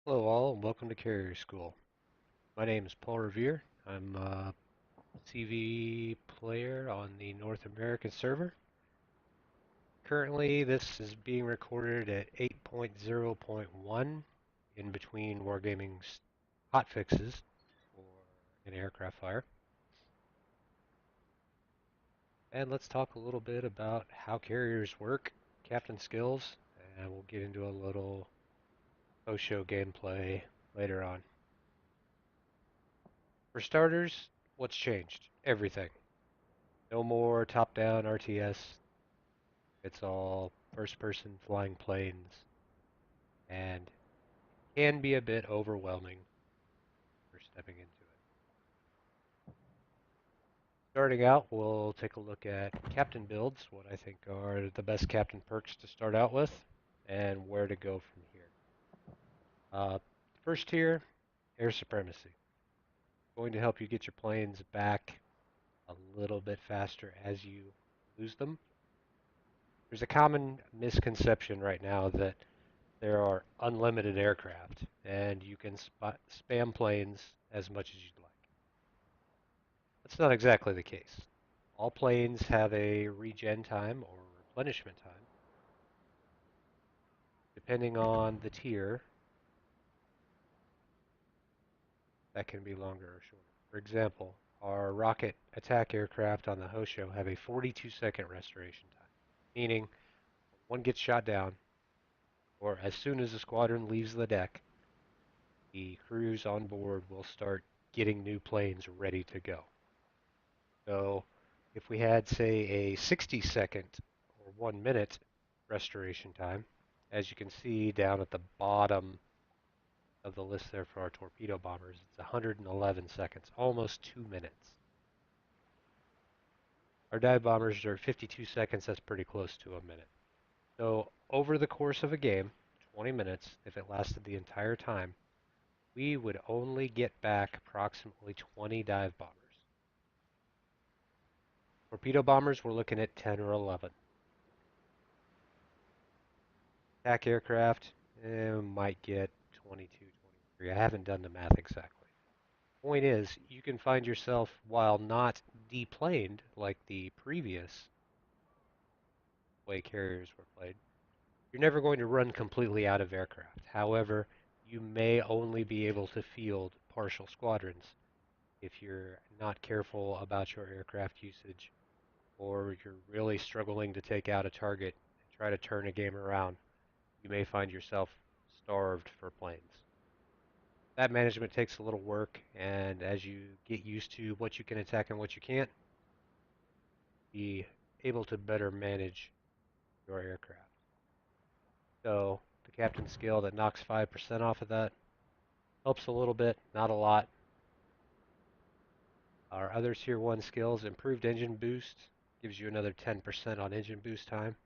Hello all, and welcome to Carrier School. My name is Paul Revere. I'm a CV player on the North American server. Currently, this is being recorded at 8.0.1 in between Wargaming's hotfixes for an aircraft fire. And let's talk a little bit about how carriers work, captain skills, and we'll get into a little Hosho gameplay later on. For starters, what's changed? Everything. No more top-down RTS. It's all first-person flying planes, and can be a bit overwhelming for stepping into it. Starting out, we'll take a look at captain builds, what I think are the best captain perks to start out with, and where to go from here. First tier, air supremacy. Going to help you get your planes back a little bit faster as you lose them. There's a common misconception right now that there are unlimited aircraft, and you can spam planes as much as you'd like. That's not exactly the case. All planes have a regen time or replenishment time. Depending on the tier, that can be longer or shorter. For example, our rocket attack aircraft on the Hosho have a 42-second restoration time, meaning one gets shot down, or as soon as the squadron leaves the deck, the crews on board will start getting new planes ready to go. So if we had, say, a 60-second or 1 minute restoration time, as you can see down at the bottom of the list there for our torpedo bombers, it's 111 seconds, almost 2 minutes. Our dive bombers are 52 seconds, that's pretty close to a minute. So over the course of a game, 20 minutes, if it lasted the entire time, we would only get back approximately 20 dive bombers. Torpedo bombers, we're looking at 10 or 11. Attack aircraft might get 22, 23. I haven't done the math exactly. Point is, you can find yourself, while not deplaned like the previous way carriers were played, you're never going to run completely out of aircraft. However, you may only be able to field partial squadrons if you're not careful about your aircraft usage, or you're really struggling to take out a target and try to turn a game around. You may find yourself starved for planes. That management takes a little work, and as you get used to what you can attack and what you can't, be able to better manage your aircraft. So the captain skill that knocks 5% off of that helps a little bit, not a lot. Our other tier 1 skills, improved engine boost, gives you another 10% on engine boost time.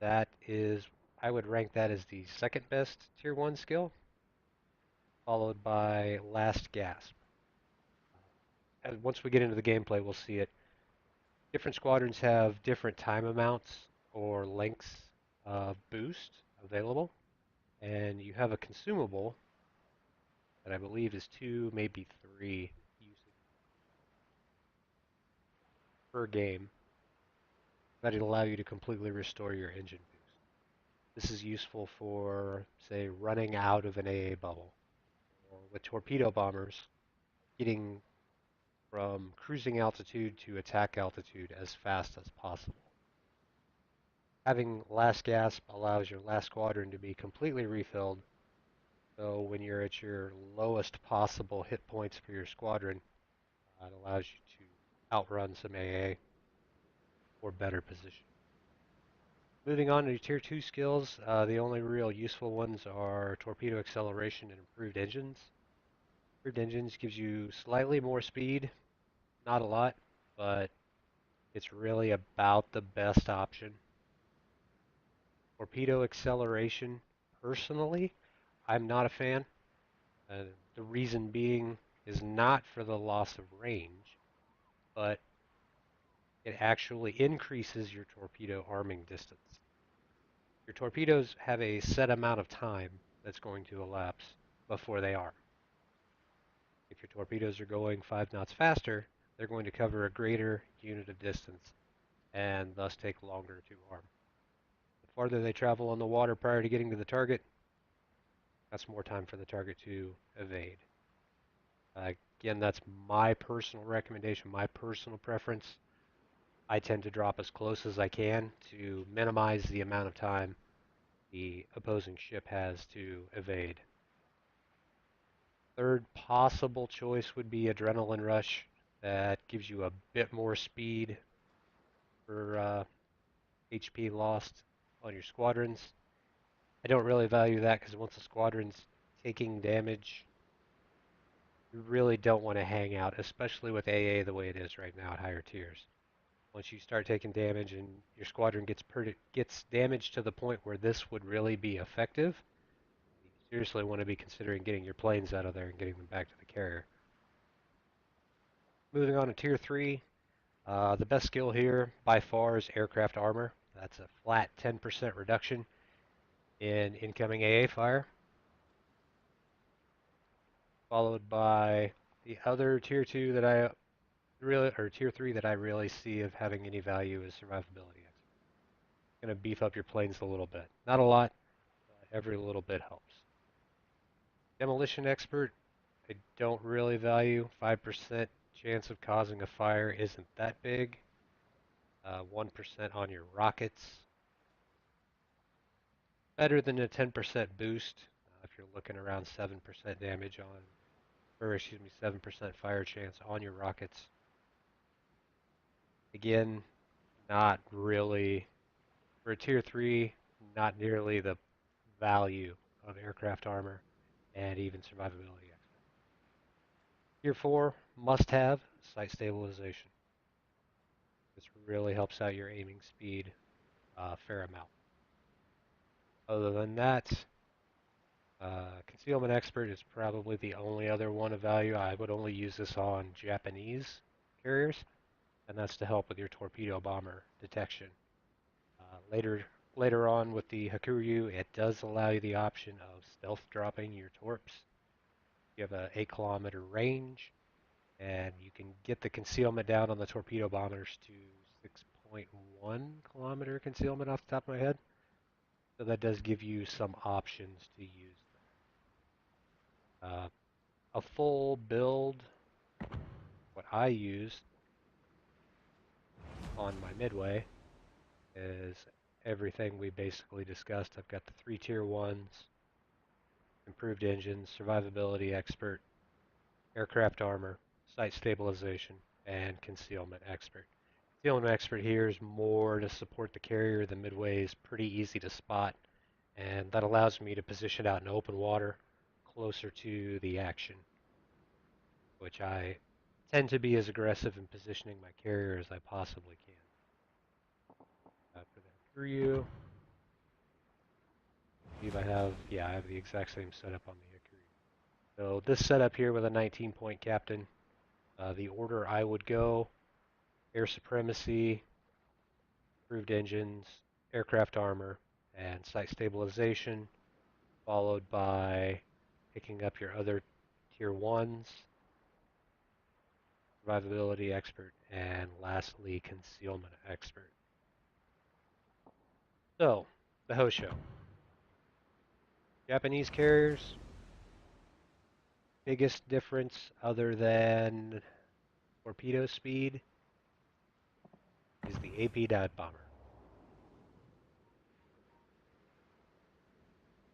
That is, I would rank that as the second best tier 1 skill, followed by last gasp. And once we get into the gameplay, we'll see it. Different squadrons have different time amounts or lengths of boost available, and you have a consumable that I believe is 2, maybe 3 usage per game that'll allow you to completely restore your engine boost. This is useful for, say, running out of an AA bubble, or with torpedo bombers, getting from cruising altitude to attack altitude as fast as possible. Having last gasp allows your last squadron to be completely refilled, so when you're at your lowest possible hit points for your squadron, it allows you to outrun some AA or better position. Moving on to tier 2 skills, the only real useful ones are torpedo acceleration and improved engines. Improved engines gives you slightly more speed, not a lot, but it's really about the best option. Torpedo acceleration, personally, I'm not a fan. The reason being is not for the loss of range, but it actually increases your torpedo arming distance. Your torpedoes have a set amount of time that's going to elapse before they arm. If your torpedoes are going 5 knots faster, they're going to cover a greater unit of distance and thus take longer to arm. The farther they travel on the water prior to getting to the target, that's more time for the target to evade. Again, that's my personal recommendation, my personal preference. I tend to drop as close as I can to minimize the amount of time the opposing ship has to evade. Third possible choice would be Adrenaline Rush. That gives you a bit more speed for HP lost on your squadrons. I don't really value that because once a squadron's taking damage, you really don't want to hang out, especially with AA the way it is right now at higher tiers. Once you start taking damage and your squadron gets damaged to the point where this would really be effective, you seriously want to be considering getting your planes out of there and getting them back to the carrier. Moving on to tier 3, the best skill here by far is aircraft armor. That's a flat 10% reduction in incoming AA fire, followed by the other tier 2 that I really, or tier 3 that I really see of having any value is survivability. It's going to beef up your planes a little bit. Not a lot, but every little bit helps. Demolition expert, I don't really value. 5% chance of causing a fire isn't that big. 1% on your rockets. Better than a 10% boost if you're looking around 7% damage on, or excuse me, 7% fire chance on your rockets. Again, not really, for a tier 3, not nearly the value of aircraft armor and even survivability expert. Tier 4, must have sight stabilization. This really helps out your aiming speed a fair amount. Other than that, concealment expert is probably the only other one of value. I would only use this on Japanese carriers, and that's to help with your torpedo bomber detection. Later on with the Hakuryu, it does allow you the option of stealth dropping your torps. You have a 8 kilometer range, and you can get the concealment down on the torpedo bombers to 6.1 kilometer concealment off the top of my head. So that does give you some options to use there. A full build, what I use on my midway is everything we basically discussed. I've got the 3 tier 1s, improved engines, survivability expert, aircraft armor, sight stabilization, and concealment expert. Concealment expert here is more to support the carrier. The midway is pretty easy to spot, and that allows me to position out in open water closer to the action, which I tend to be as aggressive in positioning my carrier as I possibly can. For the Hakuryu, I believe I have the exact same setup on the Hakuryu. So this setup here with a 19-point captain, the order I would go, air supremacy, improved engines, aircraft armor, and sight stabilization, followed by picking up your other tier 1s, survivability expert, and lastly, concealment expert. So, the Hosho. Japanese carriers, biggest difference other than torpedo speed is the AP dive bomber.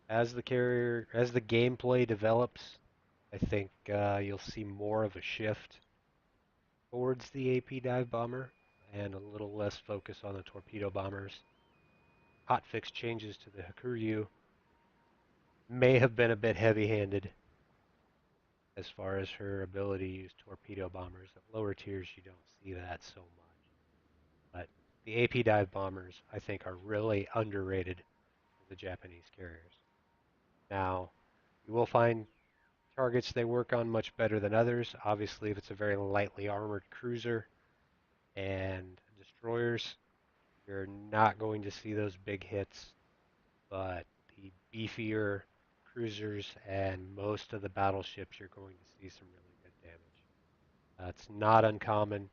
As the gameplay develops, I think you'll see more of a shift towards the AP dive bomber and a little less focus on the torpedo bombers. Hotfix changes to the Hakuryu may have been a bit heavy-handed as far as her ability to use torpedo bombers. At lower tiers, you don't see that so much. But the AP dive bombers, I think, are really underrated for the Japanese carriers. Now, you will find targets they work on much better than others. Obviously, if it's a very lightly armored cruiser and destroyers, you're not going to see those big hits. But the beefier cruisers and most of the battleships, you're going to see some really good damage. It's not uncommon,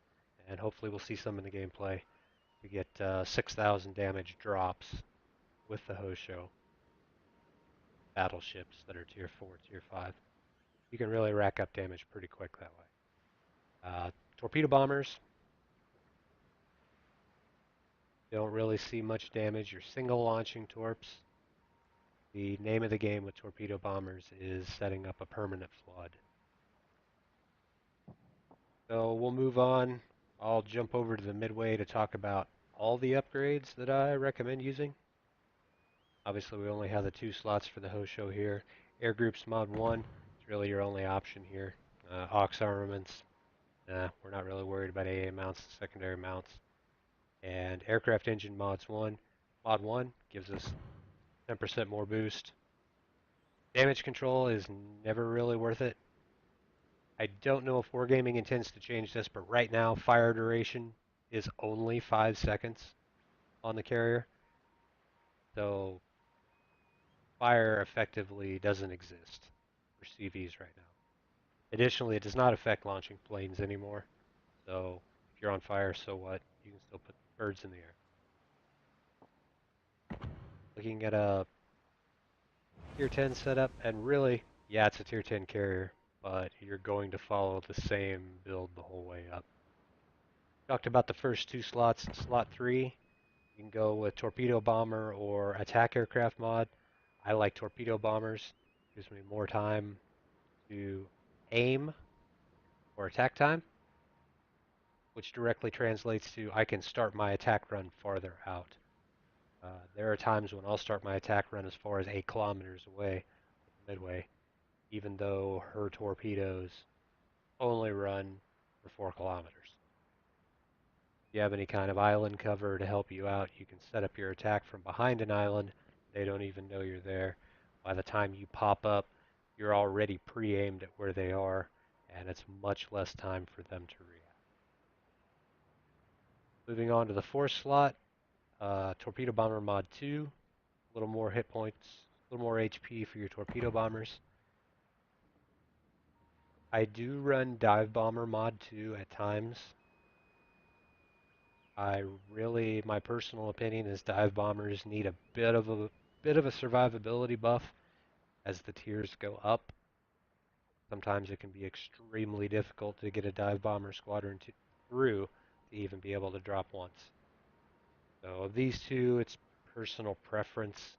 and hopefully we'll see some in the gameplay. To get 6,000 damage drops with the Hosho battleships that are tier 4, tier 5. You can really rack up damage pretty quick that way. Torpedo bombers don't really see much damage. You're single launching torps. The name of the game with torpedo bombers is setting up a permanent flood. So we'll move on. I'll jump over to the midway to talk about all the upgrades that I recommend using. Obviously, we only have the 2 slots for the Hosho here. Air Groups Mod 1 is really your only option here. Aux armaments, we're not really worried about AA mounts, secondary mounts. And Aircraft Engine Mods 1. Mod 1 gives us 10% more boost. Damage control is never really worth it. I don't know if Wargaming intends to change this, but right now fire duration is only 5 seconds on the carrier. So fire effectively doesn't exist for CVs right now. Additionally, it does not affect launching planes anymore. So if you're on fire, so what? You can still put birds in the air. Looking at a tier 10 setup, and really, yeah, it's a tier 10 carrier, but you're going to follow the same build the whole way up. Talked about the first 2 slots. Slot 3, you can go with torpedo bomber or attack aircraft mod. I like torpedo bombers. Gives me more time to aim or attack time, which directly translates to I can start my attack run farther out. There are times when I'll start my attack run as far as 8 kilometers away with the Midway, even though her torpedoes only run for 4 kilometers. If you have any kind of island cover to help you out, you can set up your attack from behind an island. They don't even know you're there. By the time you pop up, you're already pre-aimed at where they are, and it's much less time for them to react. Moving on to the 4th slot, Torpedo Bomber Mod 2, a little more hit points, a little more HP for your torpedo bombers. I do run Dive Bomber Mod 2 at times. My personal opinion is dive bombers need a bit of a survivability buff as the tiers go up. Sometimes it can be extremely difficult to get a dive bomber squadron through to even be able to drop once. So of these two, it's personal preference.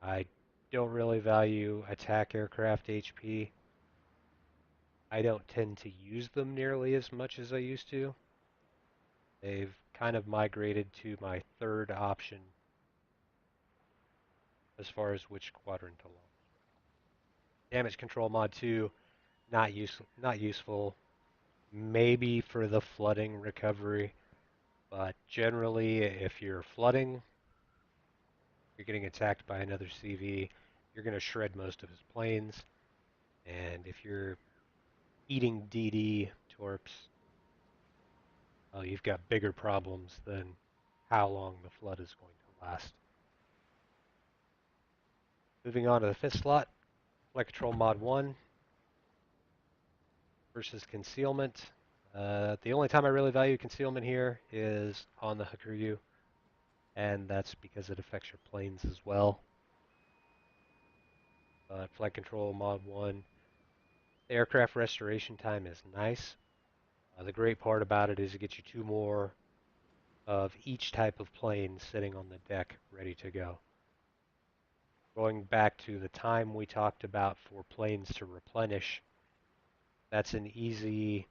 I don't really value attack aircraft HP. I don't tend to use them nearly as much as I used to. They've kind of migrated to my third option as far as which quadrant to launch. Damage control mod 2, not useful. Maybe for the flooding recovery, but generally if you're flooding, you're getting attacked by another CV, you're going to shred most of his planes. And if you're eating DD torps, you've got bigger problems than how long the flood is going to last. Moving on to the 5th slot, Flight Control Mod 1 versus Concealment. The only time I really value Concealment here is on the Hakuryu, and that's because it affects your planes as well. Flight Control Mod 1, the aircraft restoration time is nice. The great part about it is it gets you 2 more of each type of plane sitting on the deck ready to go. Going back to the time we talked about for planes to replenish, that's an easy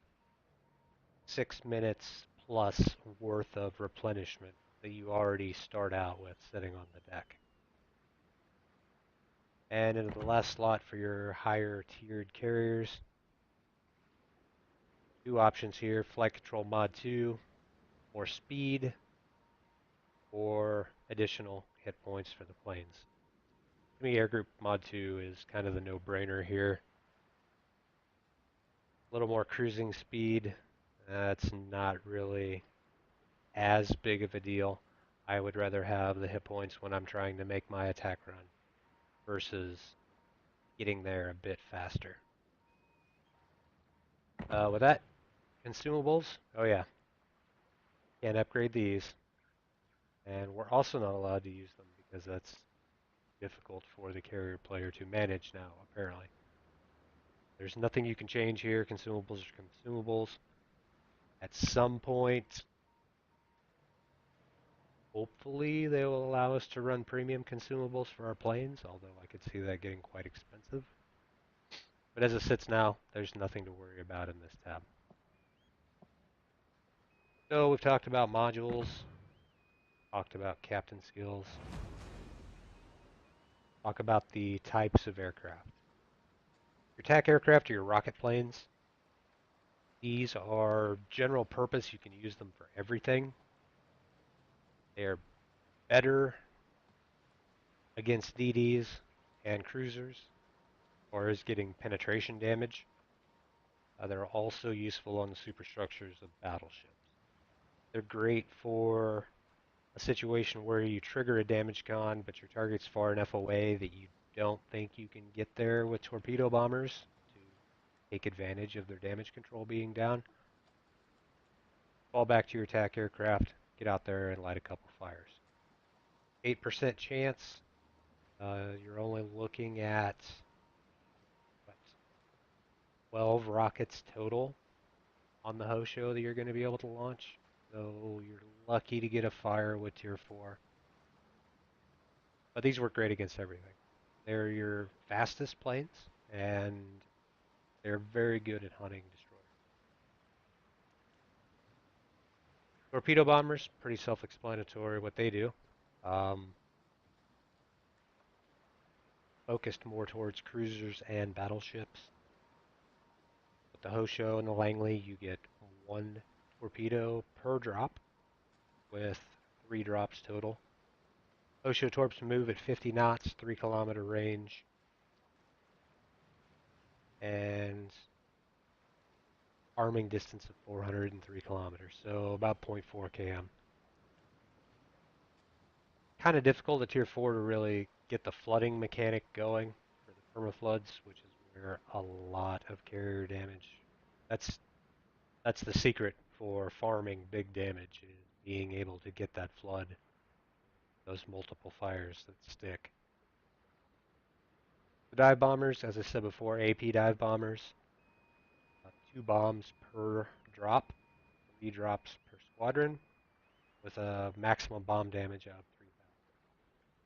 6 minutes plus worth of replenishment that you already start out with sitting on the deck. And into the last slot for your higher tiered carriers, 2 options here, Flight Control Mod 2, more speed, or additional hit points for the planes. To me, Air Group Mod 2 is kind of the no-brainer here. A little more cruising speed. That's not really as big of a deal. I would rather have the hit points when I'm trying to make my attack run versus getting there a bit faster. With that, consumables. Oh yeah, can't upgrade these, and we're also not allowed to use them because that's difficult for the carrier player to manage now. Apparently, there's nothing you can change here. Consumables are consumables. At some point, hopefully, they will allow us to run premium consumables for our planes, although I could see that getting quite expensive. But as it sits now, there's nothing to worry about in this tab. So we've talked about modules, talked about captain skills, talk about the types of aircraft. Your attack aircraft are your rocket planes. These are general purpose. You can use them for everything. They are better against DDs and cruisers, or as getting penetration damage. They're also useful on the superstructures of battleships. They're great for a situation where you trigger a damage con, but your target's far enough away that you don't think you can get there with torpedo bombers to take advantage of their damage control being down. Fall back to your attack aircraft, get out there and light a couple fires. 8% chance. You're only looking at what, 12 rockets total on the Hosho that you're going to be able to launch. So you're lucky to get a fire with tier 4. But these work great against everything. They're your fastest planes, and they're very good at hunting destroyers. Torpedo bombers, pretty self-explanatory what they do. Um, Focused more towards cruisers and battleships. With the Hosho and the Langley, you get one torpedo per drop with 3 drops total. Hosho torps move at 50 knots, 3 kilometer range, and arming distance of 403 kilometers, so about 0.4 km. Kind of difficult at tier 4 to really get the flooding mechanic going for the permafloods, which is where a lot of carrier damage. That's that's the secret for farming big damage is being able to get that flood, those multiple fires that stick. The dive bombers, as I said before, AP dive bombers, 2 bombs per drop, 3 drops per squadron, with a maximum bomb damage of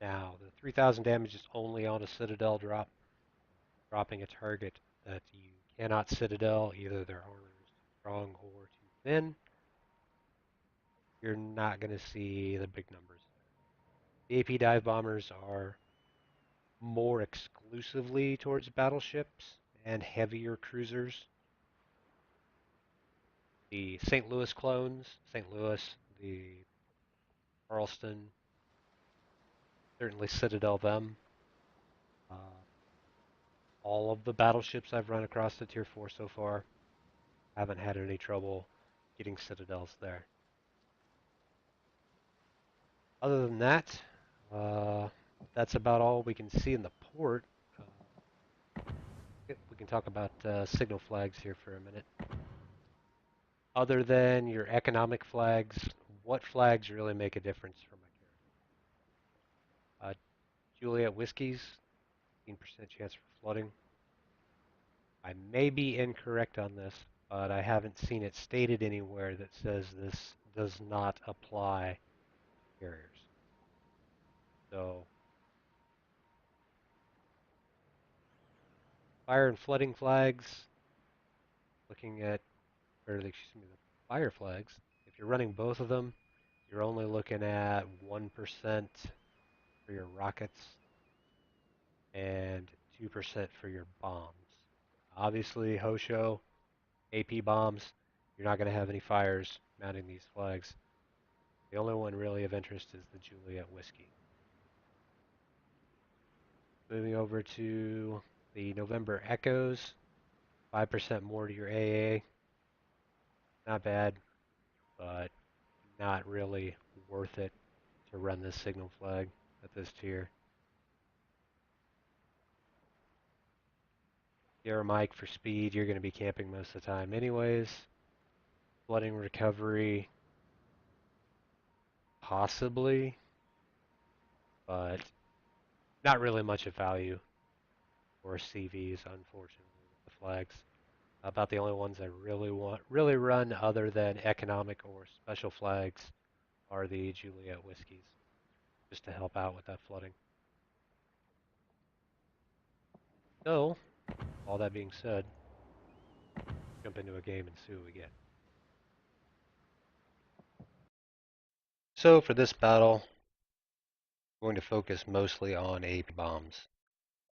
3,000. Now, the 3,000 damage is only on a Citadel drop, dropping a target that you cannot Citadel, either their armor is too strong or too thin. You're not going to see the big numbers there. The AP dive bombers are more exclusively towards battleships and heavier cruisers. The St. Louis clones, St. Louis, the Charleston, certainly Citadel them. Uh, all of the battleships I've run across the Tier 4 so far haven't had any trouble getting Citadels there. Other than that, uh, that's about all we can see in the port. We can talk about signal flags here for a minute. Other than your economic flags, what flags really make a difference for my character? Juliet Whiskies, 15% chance for flooding. I may be incorrect on this, but I haven't seen it stated anywhere that says this does not apply to carriers. So, fire and flooding flags, looking at, or excuse me, the fire flags, if you're running both of them, you're only looking at 1% for your rockets and 2% for your bombs. Obviously, Hosho, AP bombs, you're not going to have any fires mounting these flags. The only one really of interest is the Juliet Whiskey. Moving over to the November Echoes, 5% more to your AA. Not bad, but not really worth it to run this signal flag at this tier. You're a mic for speed. You're going to be camping most of the time anyways. Flooding recovery, possibly, but not really much of value for CVs, unfortunately, with the flags. About the only ones I really run other than economic or special flags are the Juliet whiskeys, just to help out with that flooding. So, all that being said, jump into a game and see what we get. So for this battle, I'm going to focus mostly on AP bombs.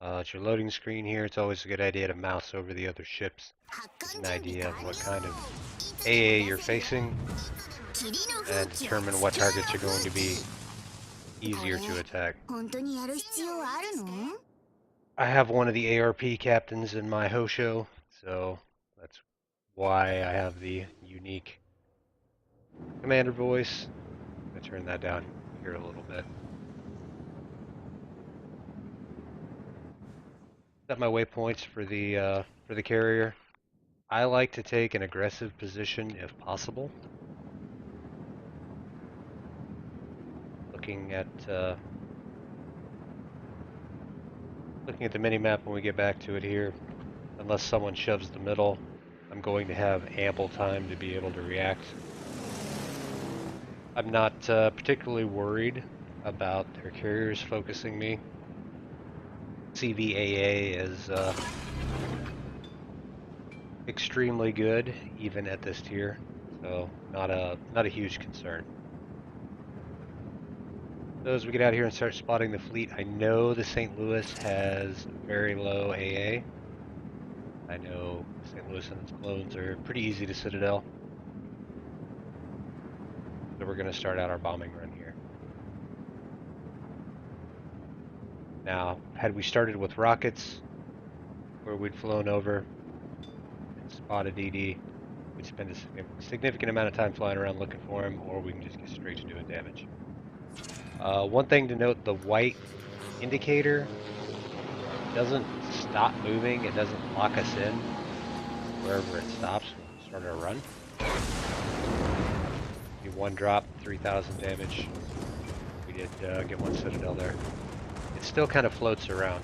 It's your loading screen here. It's always a good idea to mouse over the other ships. Get an idea of what kind of AA you're facing and determine what targets are going to be easier to attack. I have one of the ARP captains in my Hosho, so that's why I have the unique commander voice. I'm going to turn that down here a little bit. Set my waypoints for the carrier. I like to take an aggressive position if possible. Looking at the mini-map when we get back to it here, unless someone shoves the middle, I'm going to have ample time to be able to react. I'm not particularly worried about their carriers focusing me. CVAA is extremely good, even at this tier, so not a huge concern. So as we get out here and start spotting the fleet, I know the St. Louis has very low AA. I know St. Louis and its clones are pretty easy to citadel. So we're going to start out our bombing run here. Now, had we started with rockets, where we'd flown over and spotted DD, we'd spend a significant amount of time flying around looking for him, or we can just get straight to doing damage. One thing to note, the white indicator doesn't stop moving, it doesn't lock us in wherever it stops when we start our run. One drop, 3,000 damage. We did get one citadel there. It still kind of floats around.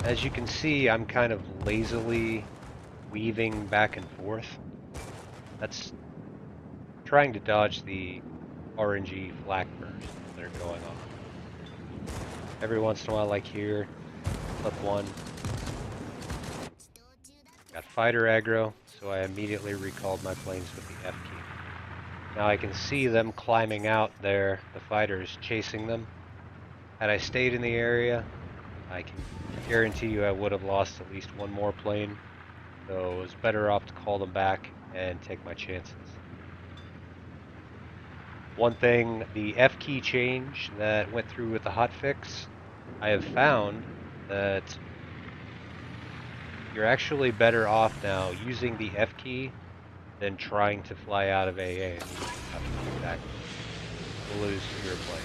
As you can see, I'm kind of lazily weaving back and forth. That's trying to dodge the RNG flak bursts that are going on. Every once in a while, like here, flip one. Got fighter aggro, so I immediately recalled my planes with the F key. Now I can see them climbing out there, the fighters chasing them. Had I stayed in the area, I can guarantee you I would have lost at least one more plane. So it was better off to call them back and take my chances. One thing, the F key change that went through with the hotfix, I have found that you're actually better off now using the F key than trying to fly out of AA and have to come back to lose your plane.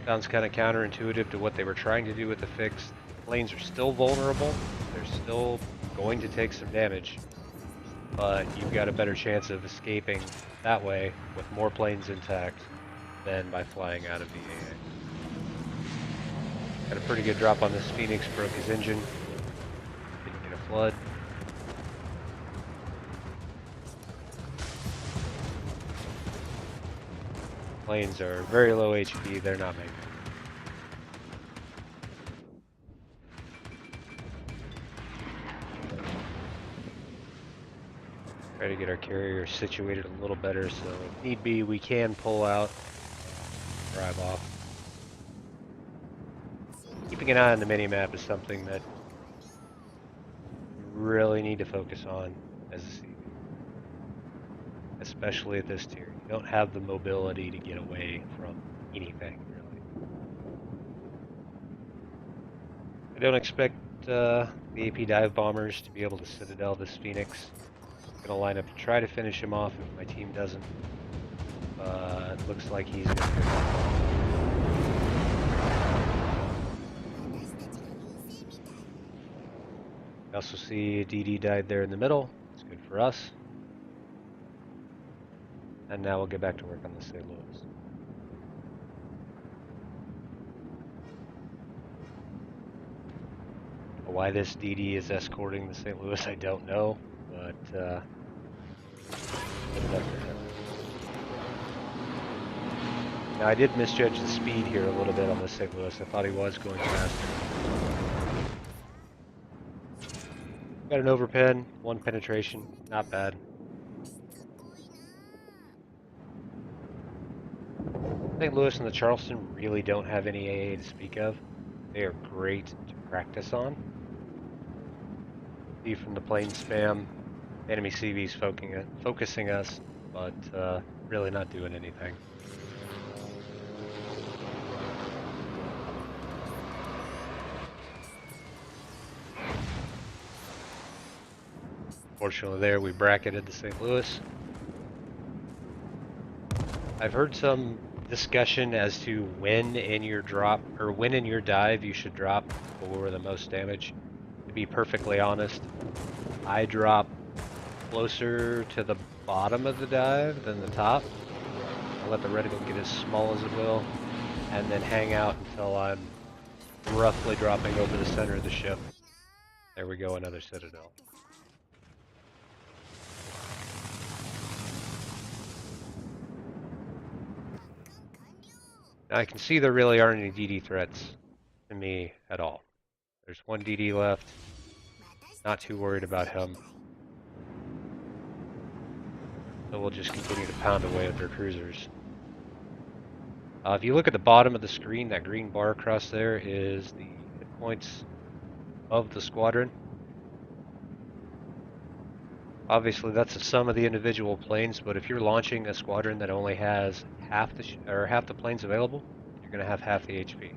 Sounds kind of counterintuitive to what they were trying to do with the fix. The planes are still vulnerable. They're still going to take some damage, but you've got a better chance of escaping that way with more planes intact than by flying out of the AA. Got a pretty good drop on this Phoenix, broke his engine. Didn't get a flood. Planes are very low HP, they're not making it. Try to get our carrier situated a little better, so if need be, we can pull out, drive off. Keeping an eye on the minimap is something that you really need to focus on as a CV. Especially at this tier. You don't have the mobility to get away from anything, really. I don't expect the AP dive bombers to be able to citadel this Phoenix. I'm gonna line up to try to finish him off if my team doesn't. But it looks like he's gonna go. We also see DD died there in the middle. It's good for us. And now we'll get back to work on the St. Louis. Why this DD is escorting the St. Louis, I don't know, but good luck for him. Now I did misjudge the speed here a little bit on the St. Louis. I thought he was going faster. Got an overpen, 1 penetration, not bad. St. Louis and the Charleston really don't have any AA to speak of. They are great to practice on. See from the plane spam, enemy CV's focusing us, but really not doing anything. Fortunately there we bracketed the St. Louis. I've heard some discussion as to when in your drop, or when in your dive you should drop for the most damage. To be perfectly honest, I drop closer to the bottom of the dive than the top. I let the reticle get as small as it will, and then hang out until I'm roughly dropping over the center of the ship. There we go, another citadel. Now I can see there really aren't any DD threats to me at all. There's 1 DD left. Not too worried about him. So we'll just continue to pound away at their cruisers. If you look at the bottom of the screen, that green bar across there is the hit points of the squadron. Obviously that's the sum of the individual planes, but if you're launching a squadron that only has half the planes available, you're going to have half the HP,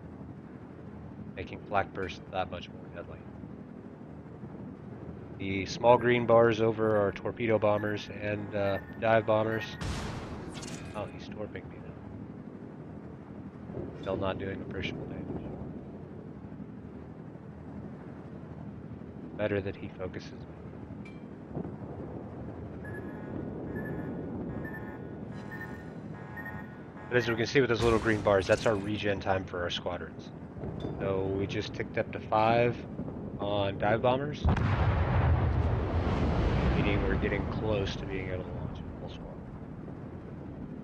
making flak burst that much more deadly. The small green bars over are torpedo bombers and dive bombers. Oh, he's torping me now. Still not doing appreciable damage. Better that he focuses me. But as we can see with those little green bars, that's our regen time for our squadrons. So we just ticked up to 5 on dive bombers, meaning we're getting close to being able to launch a full squad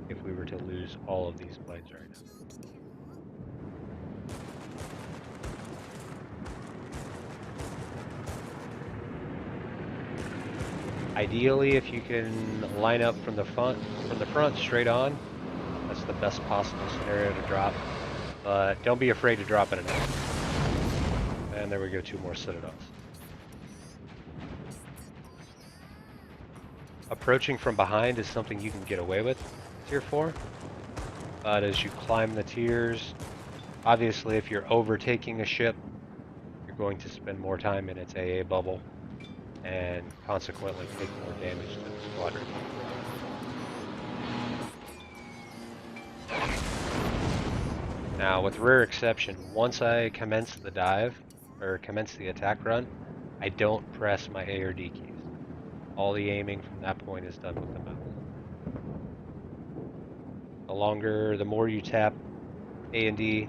if we were to lose all of these planes right now. Ideally, if you can line up from the front straight on, that's the best possible scenario to drop. But don't be afraid to drop it enough. And there we go, 2 more citadels. Approaching from behind is something you can get away with, Tier 4. But as you climb the tiers, obviously if you're overtaking a ship, you're going to spend more time in its AA bubble, and consequently take more damage to the squadron. Now, with rare exception, once I commence the dive, or commence the attack run, I don't press my A or D keys. All the aiming from that point is done with the mouse. The more you tap A and D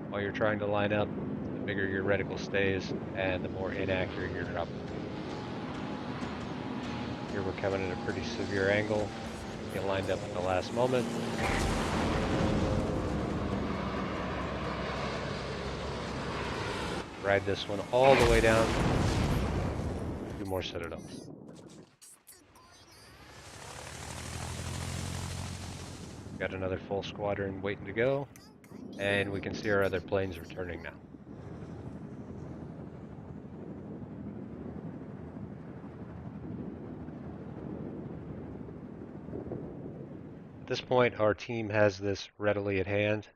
while you're trying to line up, the bigger your reticle stays, and the more inaccurate your drop will be. Here we're coming at a pretty severe angle. Get lined up at the last moment. Ride this one all the way down. 2 more citadels. Got another full squadron waiting to go. And we can see our other planes returning now. At this point, our team has this readily at hand.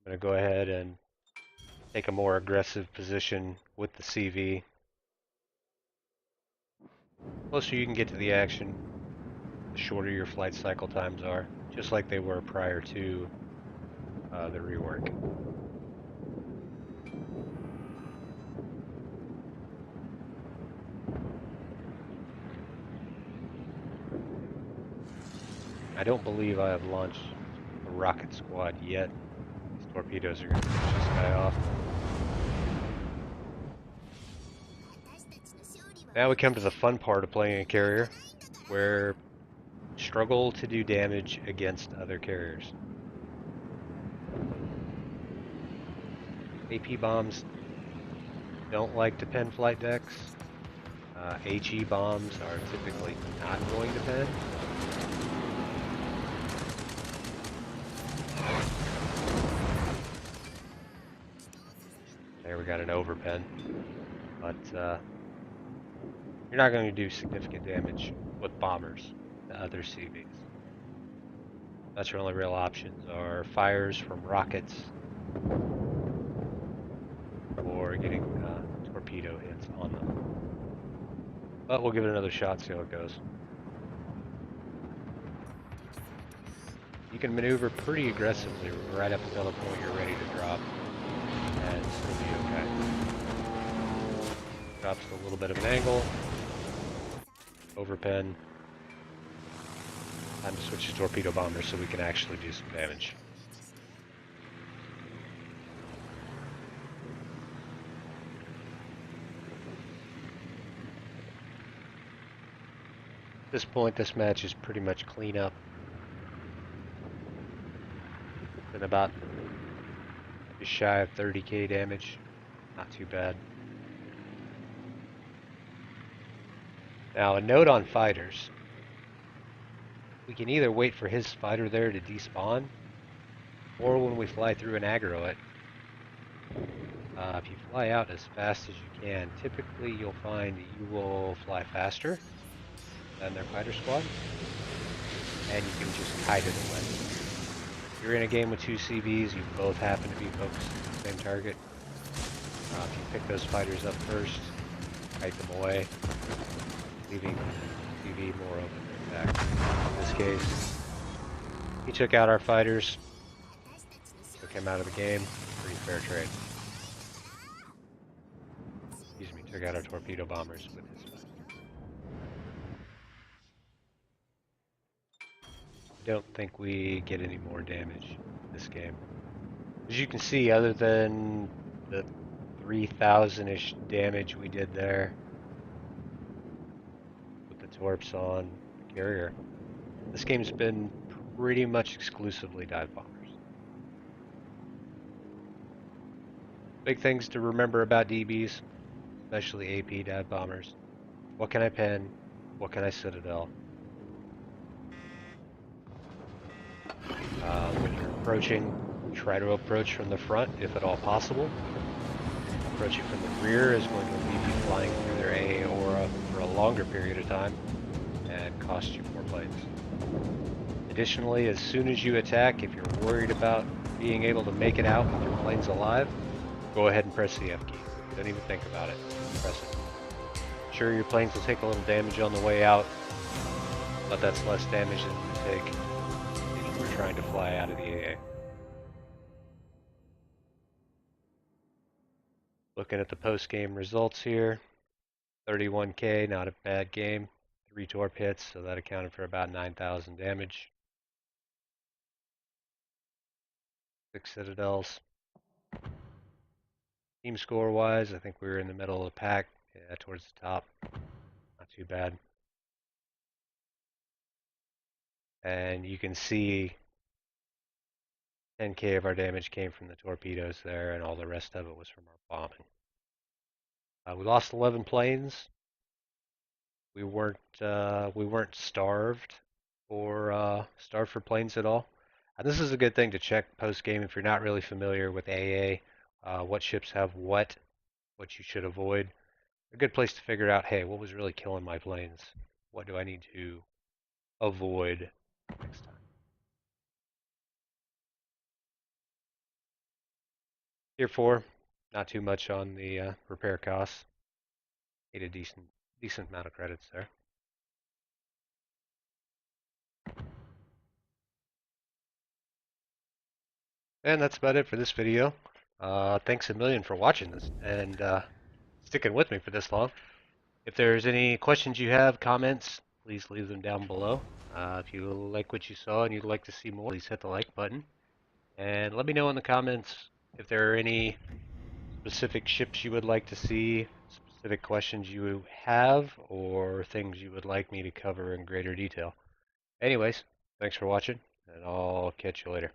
I'm going to go ahead and take a more aggressive position with the CV. The closer you can get to the action, the shorter your flight cycle times are, just like they were prior to the rework. I don't believe I have launched a rocket squad yet. These torpedoes are going to finish this guy off. Now we come to the fun part of playing a carrier, where you struggle to do damage against other carriers. AP bombs don't like to pen flight decks. HE bombs are typically not going to pen. There we got an overpen, but you're not going to do significant damage with bombers to other CVs. That's your only real options are fires from rockets or getting torpedo hits on them. But we'll give it another shot, see how it goes. You can maneuver pretty aggressively right up until the point you're ready to drop, and still be okay. Drops a little bit of an angle, overpen. Time to switch to torpedo bombers so we can actually do some damage. At this point, this match is pretty much clean up. Been about just shy of 30k damage. Not too bad. Now, a note on fighters. We can either wait for his fighter there to despawn, or when we fly through and aggro it. If you fly out as fast as you can, typically you'll find that you will fly faster than their fighter squad, and you can just kite it away. If you're in a game with two CVs, you both happen to be focused on the same target. If you pick those fighters up first, kite them away, leaving CV more open to attack. In this case, he took out our fighters, took him out of the game. Pretty fair trade. Excuse me, took out our torpedo bombers with his fighters. I don't think we get any more damage this game. As you can see, other than the 3,000-ish damage we did there with the torps on the carrier, this game's been pretty much exclusively dive bombers. Big things to remember about DBs, especially AP dive bombers. What can I pen? What can I citadel? When you're approaching, try to approach from the front if at all possible. Approaching from the rear is going to leave you flying through their AA aura for a longer period of time and cost you more planes. Additionally, as soon as you attack, if you're worried about being able to make it out with your planes alive, go ahead and press the F key. Don't even think about it. Press it. Sure, your planes will take a little damage on the way out, but that's less damage than you would take if you were trying to fly out of the AA. Looking at the post-game results here, 31k, not a bad game. 3 torp hits, so that accounted for about 9,000 damage. 6 citadels. Team score-wise, I think we were in the middle of the pack, yeah, towards the top. Not too bad. And you can see 10k of our damage came from the torpedoes there, and all the rest of it was from our bombing. We lost 11 planes. We weren't starved for planes at all. And this is a good thing to check post game if you're not really familiar with AA, what ships have what you should avoid. A good place to figure out, hey, what was really killing my planes? What do I need to avoid next time? Tier 4, not too much on the repair costs. Made a decent amount of credits there. And that's about it for this video. Thanks a million for watching this and sticking with me for this long. If there's any questions you have, comments, please leave them down below. If you like what you saw and you'd like to see more, please hit the like button. And let me know in the comments if there are any specific ships you would like to see, specific questions you have, or things you would like me to cover in greater detail. Anyways, thanks for watching, and I'll catch you later.